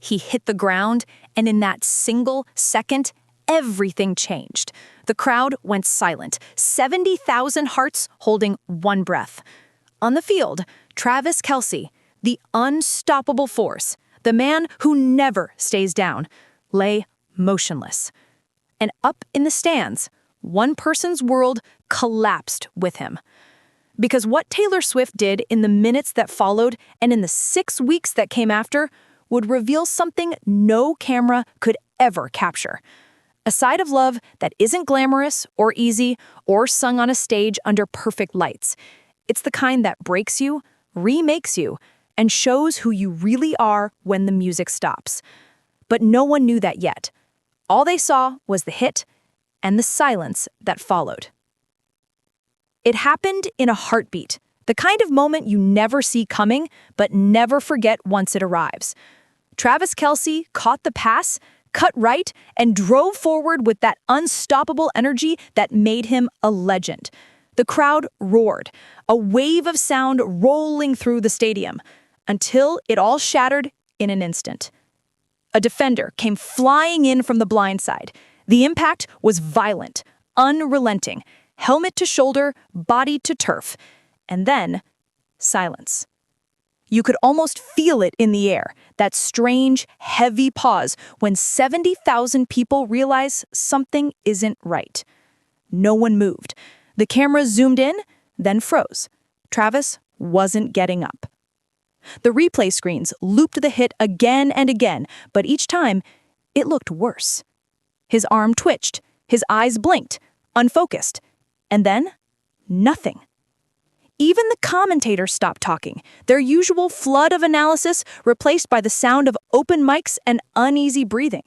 He hit the ground, and in that single second, everything changed. The crowd went silent, 70,000 hearts holding one breath. On the field, Travis Kelce, the unstoppable force, the man who never stays down, lay motionless. And up in the stands, one person's world collapsed with him. Because what Taylor Swift did in the minutes that followed and in the 6 weeks that came after would reveal something no camera could ever capture. A side of love that isn't glamorous or easy or sung on a stage under perfect lights. It's the kind that breaks you, remakes you, and shows who you really are when the music stops. But no one knew that yet. All they saw was the hit and the silence that followed. It happened in a heartbeat, the kind of moment you never see coming, but never forget once it arrives. Travis Kelce caught the pass, cut right, and drove forward with that unstoppable energy that made him a legend. The crowd roared, a wave of sound rolling through the stadium, until it all shattered in an instant. A defender came flying in from the blind side. The impact was violent, unrelenting, helmet to shoulder, body to turf, and then silence. You could almost feel it in the air, that strange, heavy pause when 70,000 people realize something isn't right. No one moved. The camera zoomed in, then froze. Travis wasn't getting up. The replay screens looped the hit again and again, but each time, it looked worse. His arm twitched, his eyes blinked, unfocused, and then, nothing. Even the commentators stopped talking, their usual flood of analysis replaced by the sound of open mics and uneasy breathing.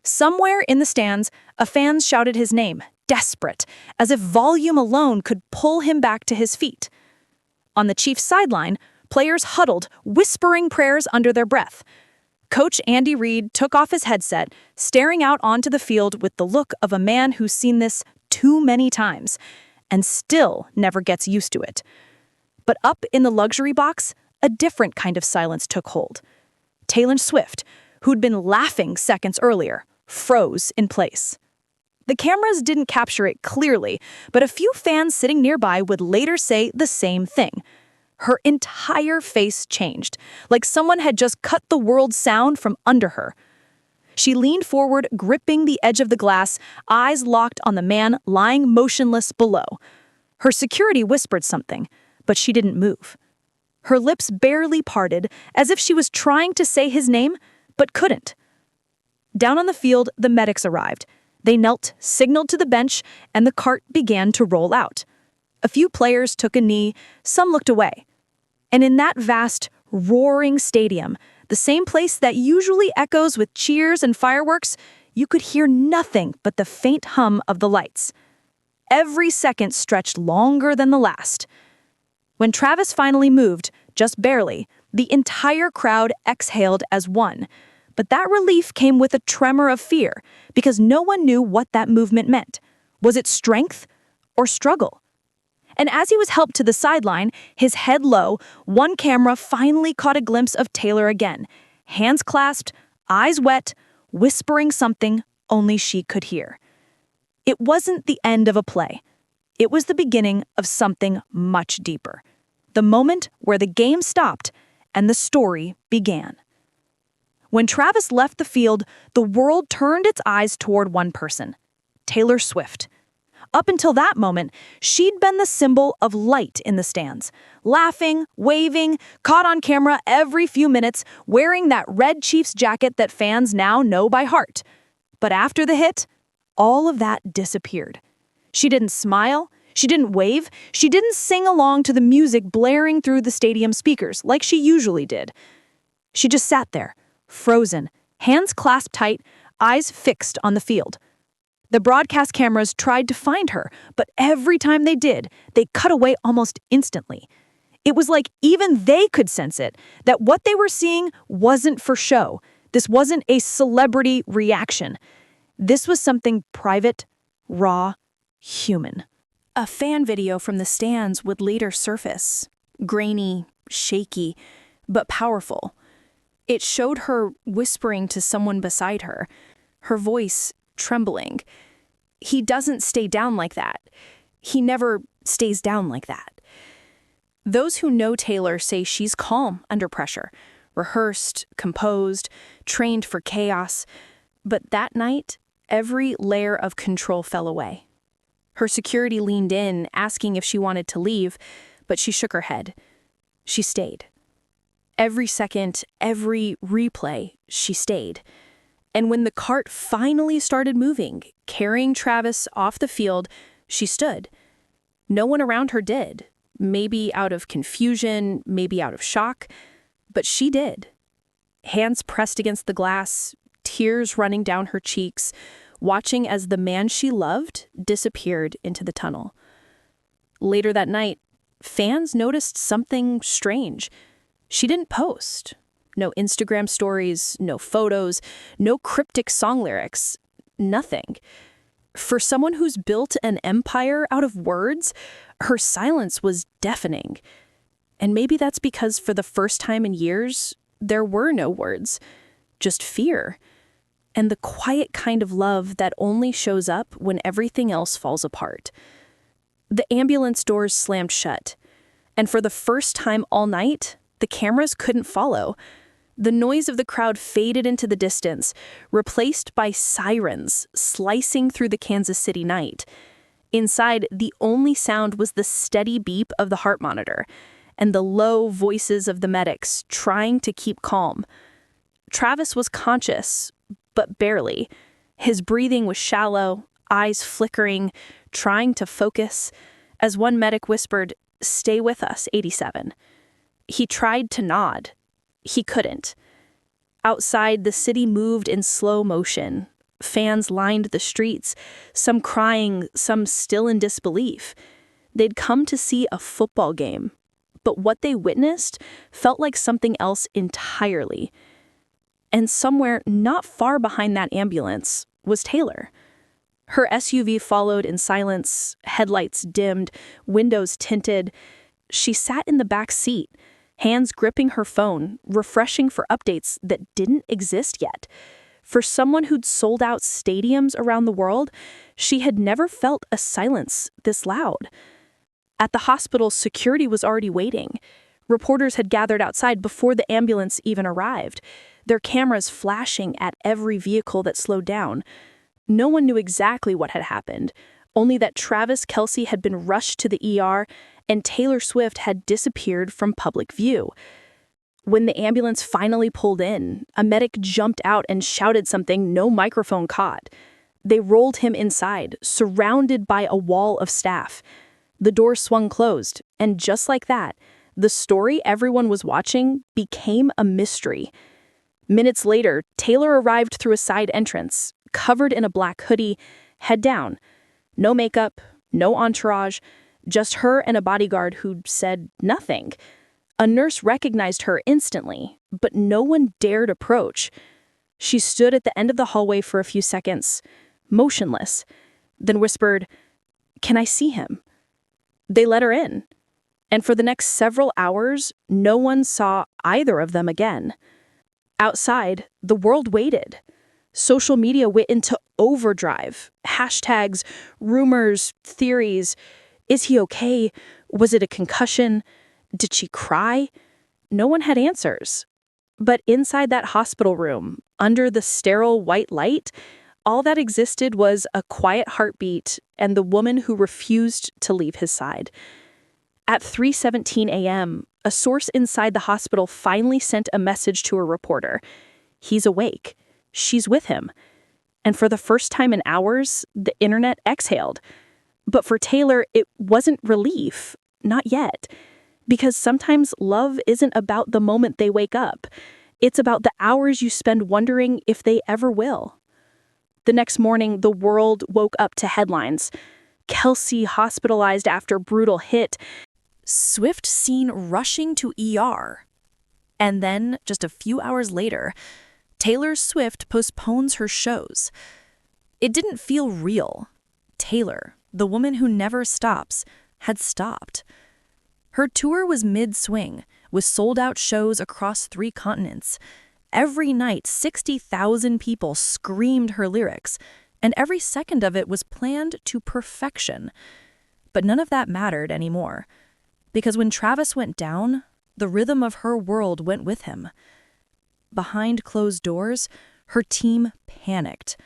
Somewhere in the stands, a fan shouted his name, desperate, as if volume alone could pull him back to his feet. On the Chiefs' sideline, players huddled, whispering prayers under their breath. Coach Andy Reid took off his headset, staring out onto the field with the look of a man who's seen this too many times and still never gets used to it. But up in the luxury box, a different kind of silence took hold. Taylor Swift, who'd been laughing seconds earlier, froze in place. The cameras didn't capture it clearly, but a few fans sitting nearby would later say the same thing. Her entire face changed, like someone had just cut the world's sound from under her. She leaned forward, gripping the edge of the glass, eyes locked on the man lying motionless below. Her security whispered something, but she didn't move. Her lips barely parted, as if she was trying to say his name, but couldn't. Down on the field, the medics arrived. They knelt, signaled to the bench, and the cart began to roll out. A few players took a knee, some looked away. And in that vast, roaring stadium, the same place that usually echoes with cheers and fireworks, you could hear nothing but the faint hum of the lights. Every second stretched longer than the last. When Travis finally moved, just barely, the entire crowd exhaled as one. But that relief came with a tremor of fear, because no one knew what that movement meant. Was it strength or struggle? And as he was helped to the sideline, his head low, one camera finally caught a glimpse of Taylor again, hands clasped, eyes wet, whispering something only she could hear. It wasn't the end of a play. It was the beginning of something much deeper. The moment where the game stopped and the story began. When Travis left the field, the world turned its eyes toward one person, Taylor Swift. Up until that moment, she'd been the symbol of light in the stands, laughing, waving, caught on camera every few minutes, wearing that red Chiefs jacket that fans now know by heart. But after the hit, all of that disappeared. She didn't smile, she didn't wave, she didn't sing along to the music blaring through the stadium speakers like she usually did. She just sat there, frozen, hands clasped tight, eyes fixed on the field. The broadcast cameras tried to find her, but every time they did, they cut away almost instantly. It was like even they could sense it, that what they were seeing wasn't for show. This wasn't a celebrity reaction. This was something private, raw, human. A fan video from the stands would later surface. Grainy, shaky, but powerful. It showed her whispering to someone beside her, her voice trembling. He doesn't stay down like that. He never stays down like that. Those who know Taylor say she's calm under pressure, rehearsed, composed, trained for chaos. But that night, every layer of control fell away. Her security leaned in, asking if she wanted to leave, but she shook her head. She stayed. Every second, every replay, she stayed. And when the cart finally started moving, carrying Travis off the field, she stood. No one around her did. Maybe out of confusion, maybe out of shock, but she did. Hands pressed against the glass, tears running down her cheeks, watching as the man she loved disappeared into the tunnel. Later that night, fans noticed something strange. She didn't post. No Instagram stories, no photos, no cryptic song lyrics, nothing. For someone who's built an empire out of words, her silence was deafening. And maybe that's because for the first time in years, there were no words, just fear. And the quiet kind of love that only shows up when everything else falls apart. The ambulance doors slammed shut. And for the first time all night, the cameras couldn't follow. The noise of the crowd faded into the distance, replaced by sirens slicing through the Kansas City night. Inside, the only sound was the steady beep of the heart monitor and the low voices of the medics trying to keep calm. Travis was conscious, but barely. His breathing was shallow, eyes flickering, trying to focus. As one medic whispered, "Stay with us, 87." He tried to nod. He couldn't. Outside, the city moved in slow motion. Fans lined the streets, some crying, some still in disbelief. They'd come to see a football game, but what they witnessed felt like something else entirely. And somewhere not far behind that ambulance was Taylor. Her SUV followed in silence, headlights dimmed, windows tinted. She sat in the back seat, hands gripping her phone, refreshing for updates that didn't exist yet. For someone who'd sold out stadiums around the world, she had never felt a silence this loud. At the hospital, security was already waiting. Reporters had gathered outside before the ambulance even arrived, their cameras flashing at every vehicle that slowed down. No one knew exactly what had happened, only that Travis Kelce had been rushed to the ER and Taylor Swift had disappeared from public view. When the ambulance finally pulled in, a medic jumped out and shouted something no microphone caught. They rolled him inside, surrounded by a wall of staff. The door swung closed, and just like that, the story everyone was watching became a mystery. Minutes later, Taylor arrived through a side entrance, covered in a black hoodie, head down. No makeup, no entourage, just her and a bodyguard who said nothing. A nurse recognized her instantly, but no one dared approach. She stood at the end of the hallway for a few seconds, motionless, then whispered, "Can I see him?" They let her in, and for the next several hours, no one saw either of them again. Outside, the world waited. Social media went into overdrive. Hashtags, rumors, theories. Is he okay? Was it a concussion? Did she cry? No one had answers. But inside that hospital room, under the sterile white light, all that existed was a quiet heartbeat and the woman who refused to leave his side. At 3:17 a.m., a source inside the hospital finally sent a message to a reporter. He's awake. She's with him. And for the first time in hours, the internet exhaled. But for Taylor, it wasn't relief. Not yet. Because sometimes love isn't about the moment they wake up. It's about the hours you spend wondering if they ever will. The next morning, the world woke up to headlines. Kelce hospitalized after brutal hit. Swift seen rushing to ER. And then, just a few hours later, Taylor Swift postpones her shows. It didn't feel real. Taylor, the woman who never stops, had stopped. Her tour was mid-swing, with sold-out shows across 3 continents. Every night, 60,000 people screamed her lyrics, and every second of it was planned to perfection. But none of that mattered anymore, because when Travis went down, the rhythm of her world went with him. Behind closed doors, her team panicked.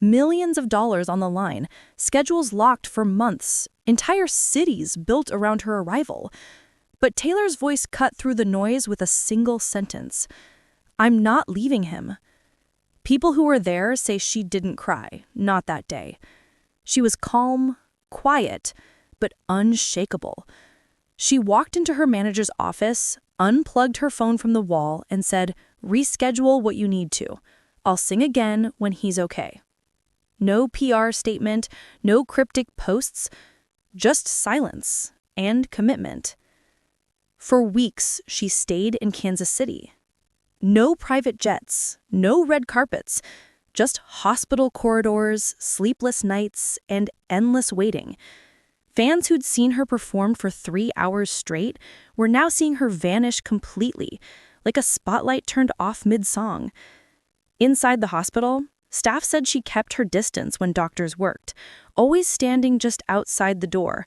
Millions of dollars on the line, schedules locked for months, entire cities built around her arrival. But Taylor's voice cut through the noise with a single sentence. "I'm not leaving him." People who were there say she didn't cry, not that day. She was calm, quiet, but unshakable. She walked into her manager's office, unplugged her phone from the wall, and said, "Reschedule what you need to. I'll sing again when he's okay." No PR statement, no cryptic posts, just silence and commitment. For weeks, she stayed in Kansas City. No private jets, no red carpets, just hospital corridors, sleepless nights, and endless waiting. Fans who'd seen her perform for 3 hours straight were now seeing her vanish completely, like a spotlight turned off mid-song. Inside the hospital, staff said she kept her distance when doctors worked, always standing just outside the door.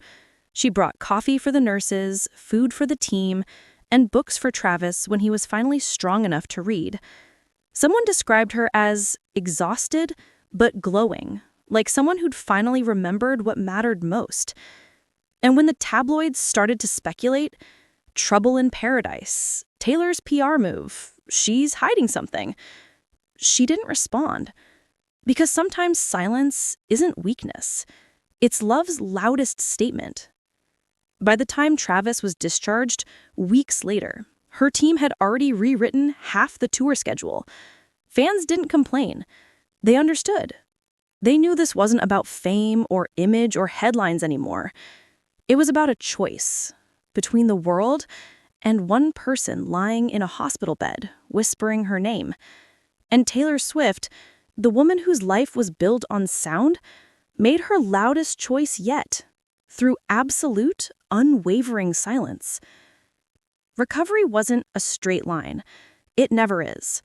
She brought coffee for the nurses, food for the team, and books for Travis when he was finally strong enough to read. Someone described her as exhausted but glowing, like someone who'd finally remembered what mattered most. And when the tabloids started to speculate, trouble in paradise, Taylor's PR move, she's hiding something, she didn't respond. Because sometimes silence isn't weakness. It's love's loudest statement. By the time Travis was discharged, weeks later, her team had already rewritten half the tour schedule. Fans didn't complain. They understood. They knew this wasn't about fame or image or headlines anymore. It was about a choice between the world and one person lying in a hospital bed, whispering her name. And Taylor Swift, the woman whose life was built on sound, made her loudest choice yet, through absolute, unwavering silence. Recovery wasn't a straight line. It never is.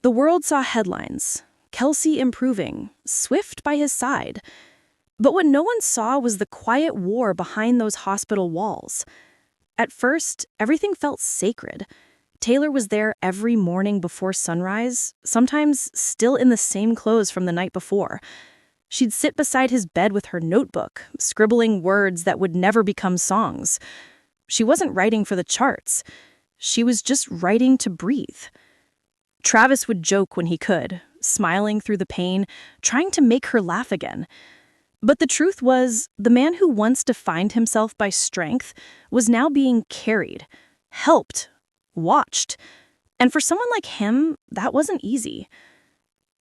The world saw headlines, Kelce improving, Swift by his side. But what no one saw was the quiet war behind those hospital walls. At first, everything felt sacred. Taylor was there every morning before sunrise, sometimes still in the same clothes from the night before. She'd sit beside his bed with her notebook, scribbling words that would never become songs. She wasn't writing for the charts. She was just writing to breathe. Travis would joke when he could, smiling through the pain, trying to make her laugh again. But the truth was, the man who once defined himself by strength was now being carried, helped, watched. And for someone like him, that wasn't easy.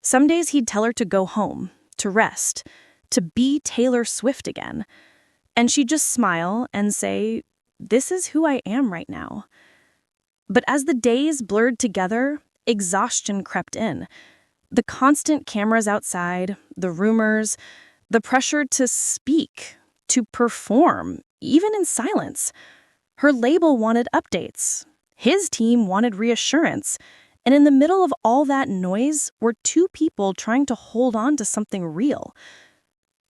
Some days he'd tell her to go home, to rest, to be Taylor Swift again. And she'd just smile and say, "This is who I am right now." But as the days blurred together, exhaustion crept in. The constant cameras outside, the rumors, the pressure to speak, to perform, even in silence. Her label wanted updates. His team wanted reassurance. And in the middle of all that noise were two people trying to hold on to something real.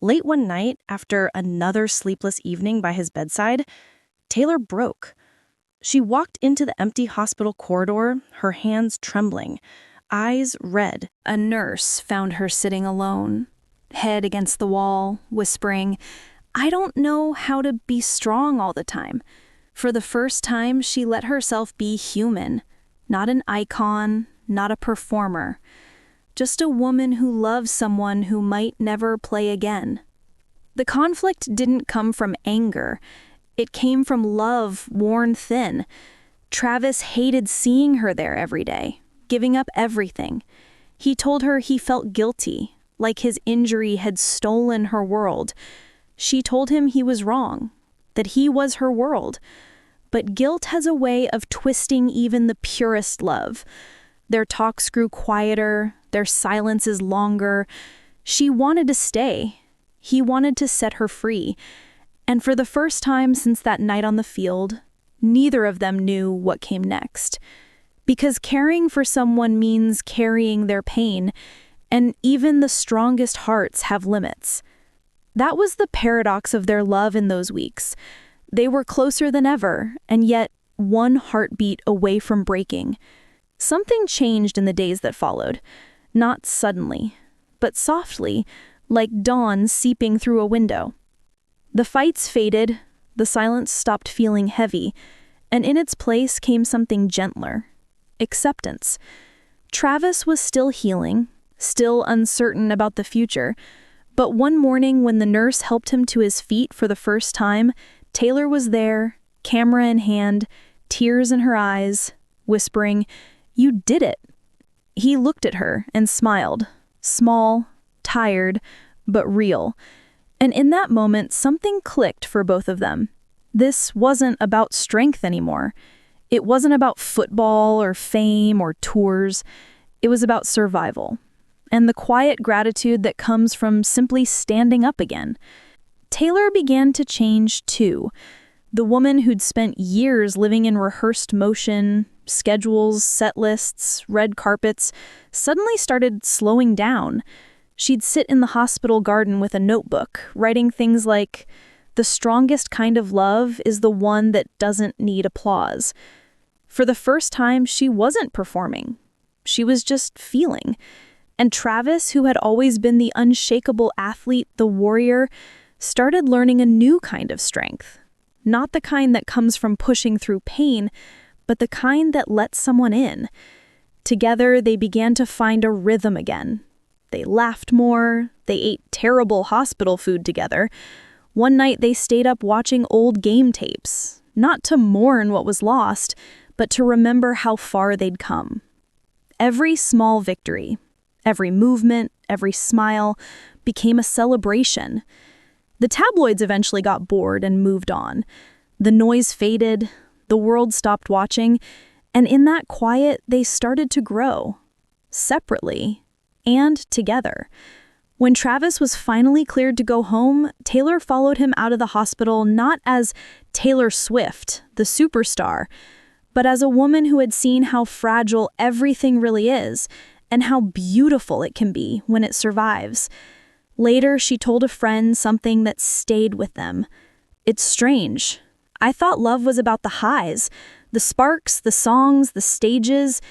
Late one night, after another sleepless evening by his bedside, Taylor broke. She walked into the empty hospital corridor, her hands trembling, eyes red. A nurse found her sitting alone, head against the wall, whispering, "I don't know how to be strong all the time." For the first time, she let herself be human. Not an icon, not a performer. Just a woman who loves someone who might never play again. The conflict didn't come from anger. It came from love worn thin. Travis hated seeing her there every day, giving up everything. He told her he felt guilty, like his injury had stolen her world. She told him he was wrong, that he was her world. But guilt has a way of twisting even the purest love. Their talks grew quieter, their silences longer. She wanted to stay. He wanted to set her free. And for the first time since that night on the field, neither of them knew what came next. Because caring for someone means carrying their pain, and even the strongest hearts have limits. That was the paradox of their love in those weeks. They were closer than ever, and yet one heartbeat away from breaking. Something changed in the days that followed. Not suddenly, but softly, like dawn seeping through a window. The fights faded, the silence stopped feeling heavy, and in its place came something gentler. Acceptance. Travis was still healing, still uncertain about the future, but one morning when the nurse helped him to his feet for the first time, Taylor was there, camera in hand, tears in her eyes, whispering, "You did it." He looked at her and smiled, small, tired, but real. And in that moment, something clicked for both of them. This wasn't about strength anymore. It wasn't about football or fame or tours. It was about survival and the quiet gratitude that comes from simply standing up again. Taylor began to change too. The woman who'd spent years living in rehearsed motion, schedules, set lists, red carpets, suddenly started slowing down. She'd sit in the hospital garden with a notebook, writing things like, "The strongest kind of love is the one that doesn't need applause." For the first time, she wasn't performing. She was just feeling. And Travis, who had always been the unshakable athlete, the warrior, started learning a new kind of strength. Not the kind that comes from pushing through pain, but the kind that lets someone in. Together, they began to find a rhythm again. They laughed more. They ate terrible hospital food together. One night, they stayed up watching old game tapes, not to mourn what was lost, but to remember how far they'd come. Every small victory, every movement, every smile became a celebration. The tabloids eventually got bored and moved on. The noise faded, the world stopped watching, and in that quiet, they started to grow. Separately and together. When Travis was finally cleared to go home, Taylor followed him out of the hospital not as Taylor Swift, the superstar, but as a woman who had seen how fragile everything really is and how beautiful it can be when it survives. Later, she told a friend something that stayed with them. "It's strange. I thought love was about the highs, the sparks, the songs, the stages,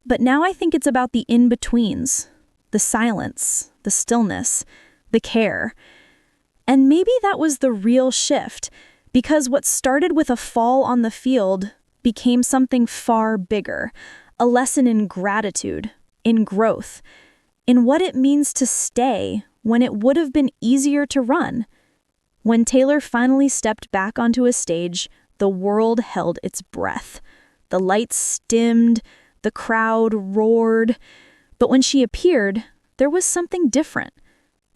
but now I think it's about the in-betweens, the silence, the stillness, the care." And maybe that was the real shift, because what started with a fall on the field became something far bigger, a lesson in gratitude, in growth, in what it means to stay when it would have been easier to run. When Taylor finally stepped back onto a stage, the world held its breath. The lights dimmed, the crowd roared, but when she appeared, there was something different.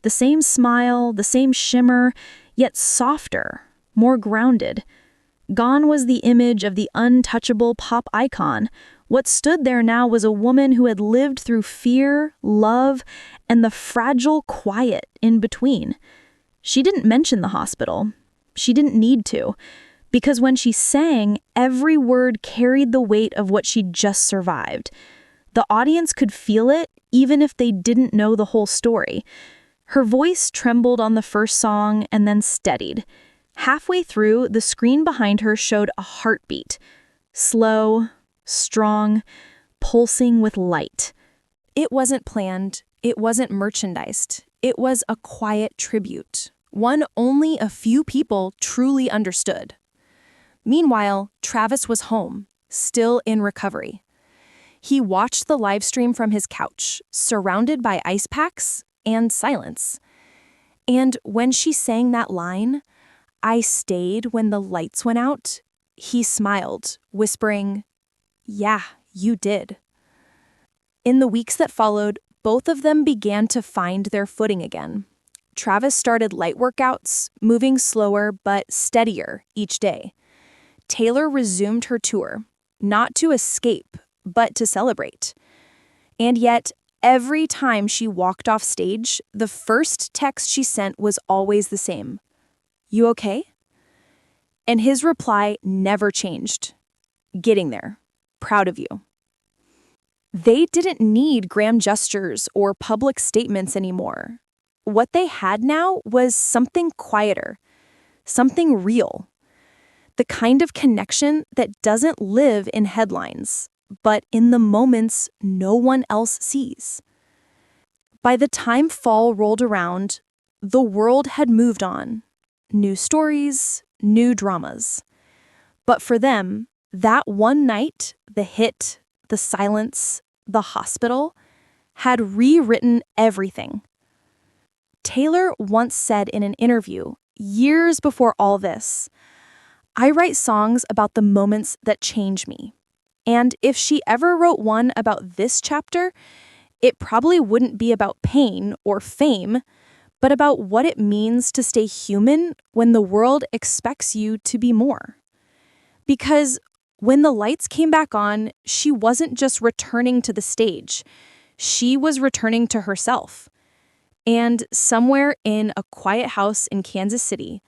The same smile, the same shimmer, yet softer, more grounded. Gone was the image of the untouchable pop icon. What stood there now was a woman who had lived through fear, love, and the fragile quiet in between. She didn't mention the hospital. She didn't need to, because when she sang, every word carried the weight of what she'd just survived. The audience could feel it, even if they didn't know the whole story. Her voice trembled on the first song and then steadied. Halfway through, the screen behind her showed a heartbeat. Slow, strong, pulsing with light. It wasn't planned. It wasn't merchandised. It was a quiet tribute, one only a few people truly understood. Meanwhile, Travis was home, still in recovery. He watched the live stream from his couch, surrounded by ice packs and silence. And when she sang that line, "I stayed when the lights went out," he smiled, whispering, "Yeah, you did." In the weeks that followed, both of them began to find their footing again. Travis started light workouts, moving slower but steadier each day. Taylor resumed her tour, not to escape, but to celebrate. And yet, every time she walked off stage, the first text she sent was always the same. "You okay?" And his reply never changed. "Getting there. Proud of you." They didn't need grand gestures or public statements anymore. What they had now was something quieter, something real. The kind of connection that doesn't live in headlines, but in the moments no one else sees. By the time fall rolled around, the world had moved on. New stories, new dramas. But for them, that one night, the hit, the silence, the hospital, had rewritten everything. Taylor once said in an interview, years before all this, "I write songs about the moments that change me. And if she ever wrote one about this chapter, it probably wouldn't be about pain or fame, but about what it means to stay human when the world expects you to be more." Because when the lights came back on, she wasn't just returning to the stage. She was returning to herself. And somewhere in a quiet house in Kansas City,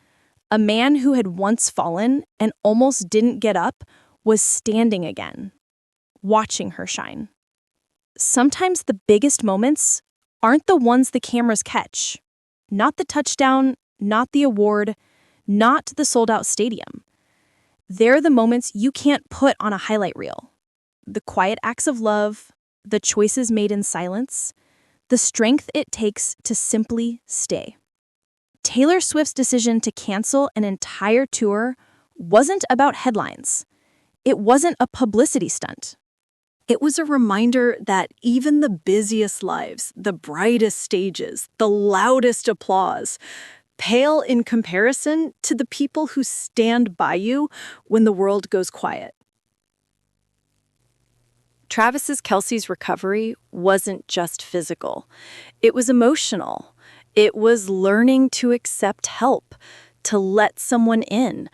a man who had once fallen and almost didn't get up was standing again, watching her shine. Sometimes the biggest moments aren't the ones the cameras catch. Not the touchdown, not the award, not the sold-out stadium. They're the moments you can't put on a highlight reel. The quiet acts of love, the choices made in silence, the strength it takes to simply stay. Taylor Swift's decision to cancel an entire tour wasn't about headlines. It wasn't a publicity stunt. It was a reminder that even the busiest lives, the brightest stages, the loudest applause, pale in comparison to the people who stand by you when the world goes quiet. Travis Kelce's recovery wasn't just physical. It was emotional. It was learning to accept help, to let someone in,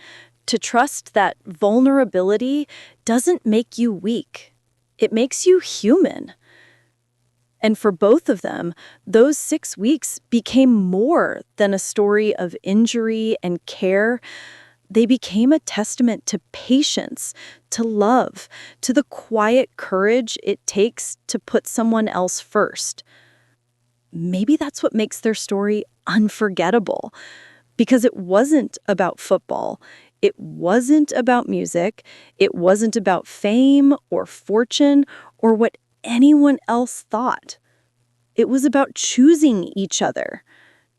to trust that vulnerability doesn't make you weak. It makes you human. And for both of them, those 6 weeks became more than a story of injury and care. They became a testament to patience, to love, to the quiet courage it takes to put someone else first. Maybe that's what makes their story unforgettable, because it wasn't about football. It wasn't about music. It wasn't about fame or fortune or what anyone else thought. It was about choosing each other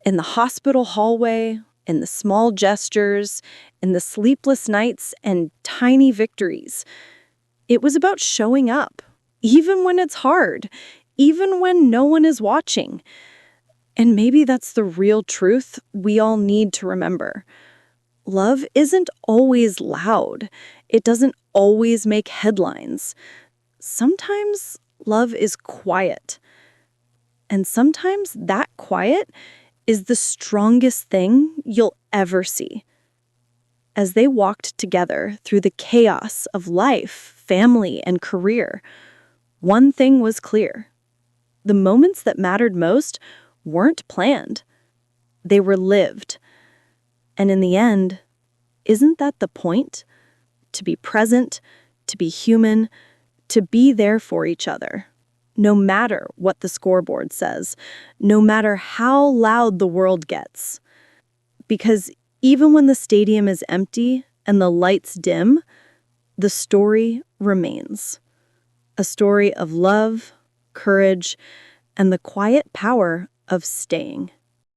in the hospital hallway, in the small gestures, in the sleepless nights and tiny victories. It was about showing up, even when it's hard, even when no one is watching. And maybe that's the real truth we all need to remember. Love isn't always loud. It doesn't always make headlines. Sometimes love is quiet. And sometimes that quiet is the strongest thing you'll ever see. As they walked together through the chaos of life, family, and career, one thing was clear. The moments that mattered most weren't planned. They were lived. And in the end, isn't that the point? To be present, to be human, to be there for each other. No matter what the scoreboard says, no matter how loud the world gets. Because even when the stadium is empty and the lights dim, the story remains. A story of love, courage, and the quiet power of staying.